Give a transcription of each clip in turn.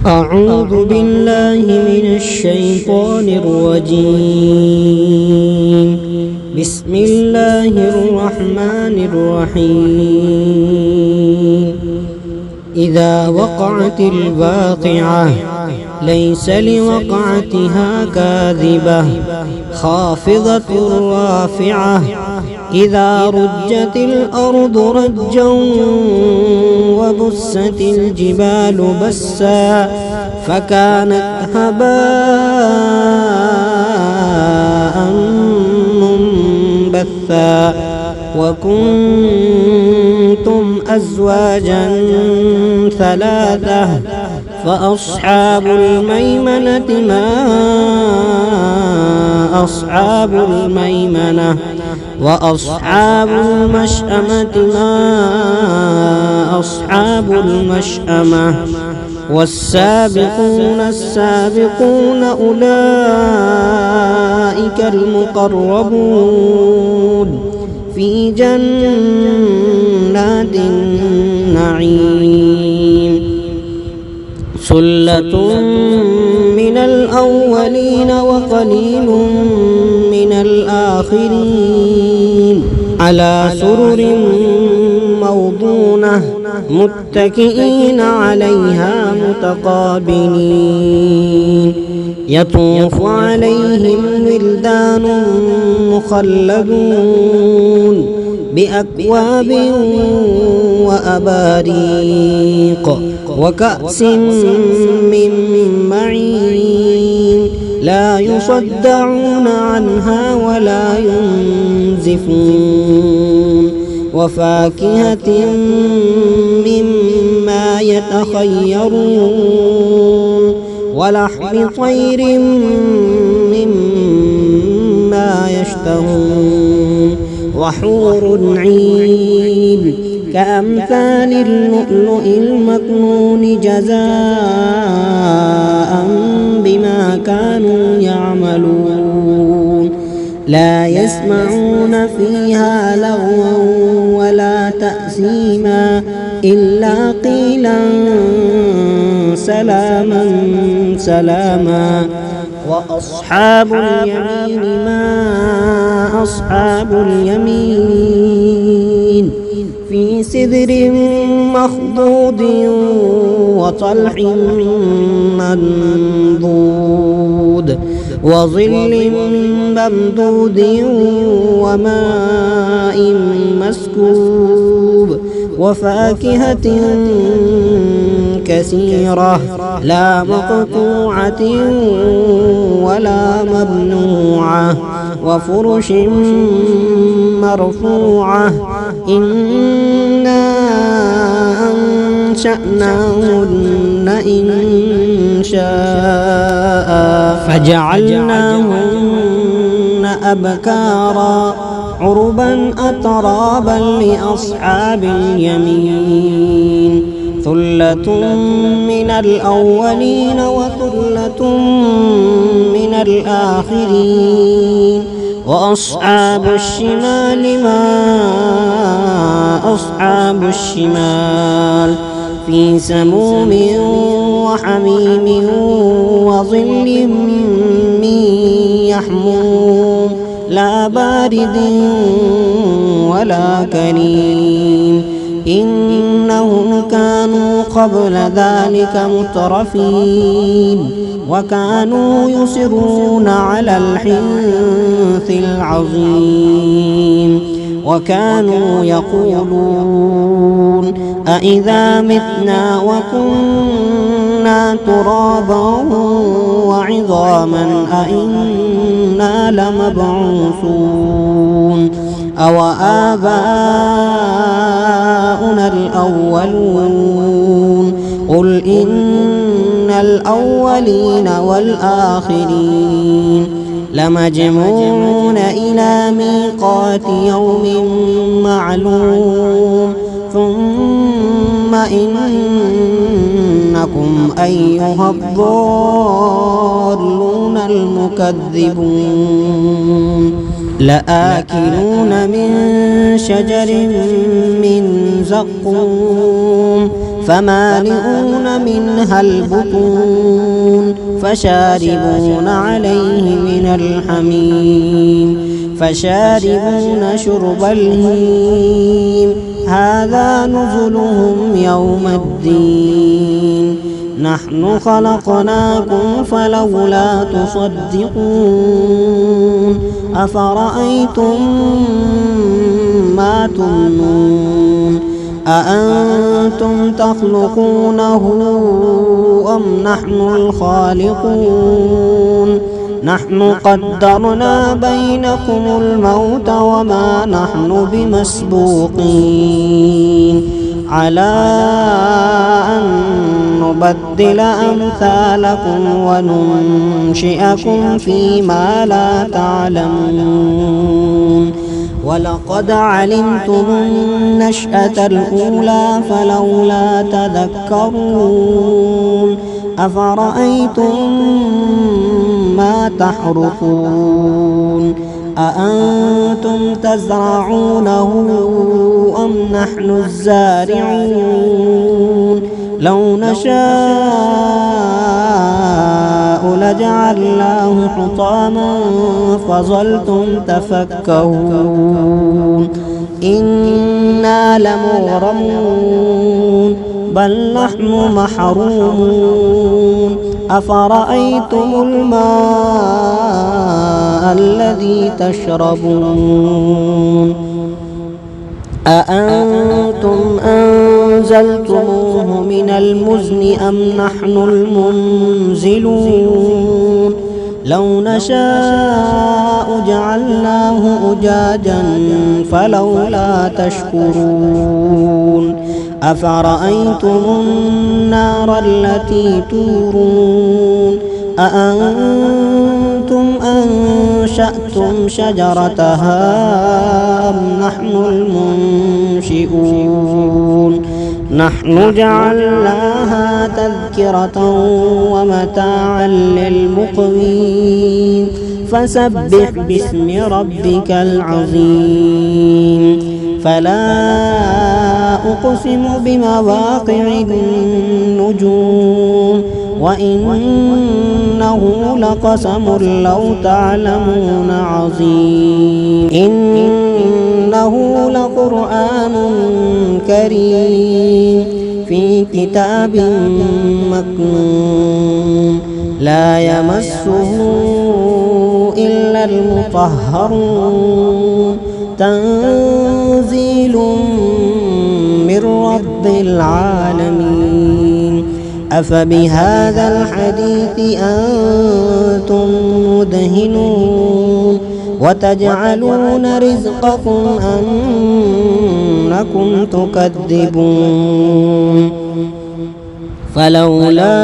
أعوذ بالله من الشيطان الرجيم. بسم الله الرحمن الرحيم. إذا وقعت الواقعة ليس لوقعتها كاذبة خافضة رافعة إذا رجت الأرض رجا وبست الجبال بسا فكانت هباء منبثا وكنتم أزواجا ثلاثة فأصحاب الميمنة ما أصحاب الميمنة وأصحاب المشأمة ما أصحاب المشأمة والسابقون السابقون أولئك المقربون في جنات النعيم. ثلة من الأولين وقليل من الآخرين على سرر موضونة متكئين عليها متقابلين يطوف عليهم ولدان مخلدون بأكواب وأباريق وكأس من معين لا يصدعون عنها ولا ينزفون وفاكهة مما يتخيرون ولحم طير مما يشتهون وحور عين كأمثال اللؤلؤ المكنون جزاء بما كانوا يعملون لا يسمعون فيها لغوا ولا تأثيما إلا قيلا سلاما سلاما. وأصحاب اليمين ما أصحاب اليمين في سدر مخضود وطلح منضود وظل ممدود وماء مسكوب وفاكهة كثيرة لا مقطوعة ولا ممنوعة وفرش مرفوعة إنا أنشأناهن إن شاء فجعلناهن أبكارا عربا أترابا لأصحاب اليمين. ثلة من الأولين وثلة من الآخرين وأصحاب الشمال ما أصحاب الشمال في سموم وحميم وظل من يحموم لا بارد ولا كريم إنهم كانوا قبل ذلك مترفين وكانوا يصرون على الحنث العظيم وكانوا يقولون أإذا متنا وكنا ترابا وعظاما أإنا لمبعوثون أو آباؤنا الأولون قل إن الأولين والآخرين لمجموعون إلى ميقات يوم معلوم ثم إنكم أيها الضالون المكذبون لآكلون من شجر من زقوم فمالئون منها البطون فشاربون عليه من الحميم فشاربون شرب الهيم هذا نزلهم يوم الدين نحن خلقناكم فلولا تصدقون أفرأيتم ما تمنون أأنتم تخلقونه أم نحن الخالقون نحن قدرنا بينكم الموت وما نحن بمسبوقين على أن نبدل أمثالكم وننشئكم فيما لا تعلمون ولقد علمتم النشأة الأولى فلولا تذكرون أفرأيتم ما تحرثون أأنتم تزرعونه أم نحن الزارعون لو نشاء لجعلناه حطاما فظلتم تفكهون إنا لمغرمون بل نحن محرومون أفرأيتم الماء الذي تشربون أأنتم أنزلتموه من المزن أم نحن المنزلون لو نشاء جعلناه أجاجا فلولا تشكرون أفرأيتم النار التي تورون أأنتم أنشأتم شجرتها أم نحن المنشئون نحن جعلناها تذكرة ومتاعا للمقوين فسبح باسم ربك العظيم فلا أقسم بمواقع النجوم وإنه لقسم لو تعلمون عظيم إنه لقرآن كريم في كتاب مكنون لا يمسه إلا المطهرون تنزيل من رب العالمين أفبهذا الحديث أنتم مدهنون وتجعلون رزقكم أنكم تكذبون فلولا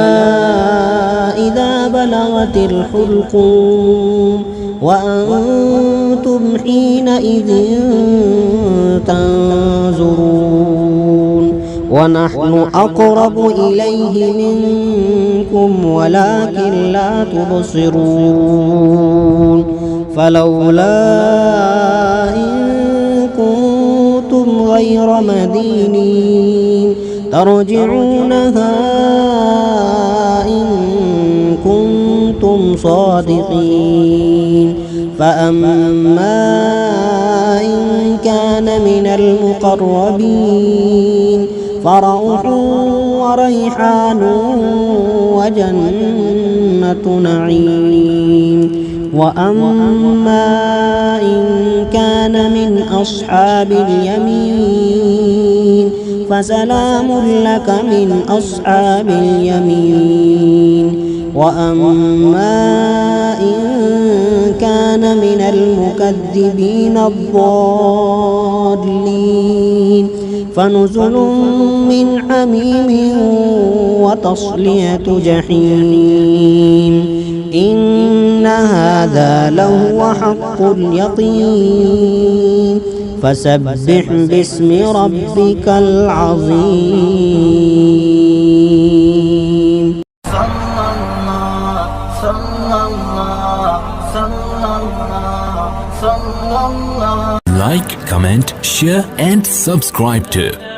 إذا بلغت الحلقوم وأنتم حينئذ تنظرون ونحن أقرب إليه منكم ولكن لا تبصرون فلولا إن كنتم غير مدينين ترجعونها إن كنتم صادقين فأما إن كان من المقربين فروح وريحان وجنة نعيم وأما إن كان من أصحاب اليمين فسلام لك من أصحاب اليمين وأما إن كان من المكذبين الضالين فنزل من حميم وتصلية جحيم إن هذا لهو حق اليقين فسبح باسم ربك العظيم صلى الله like, comment, share and subscribe to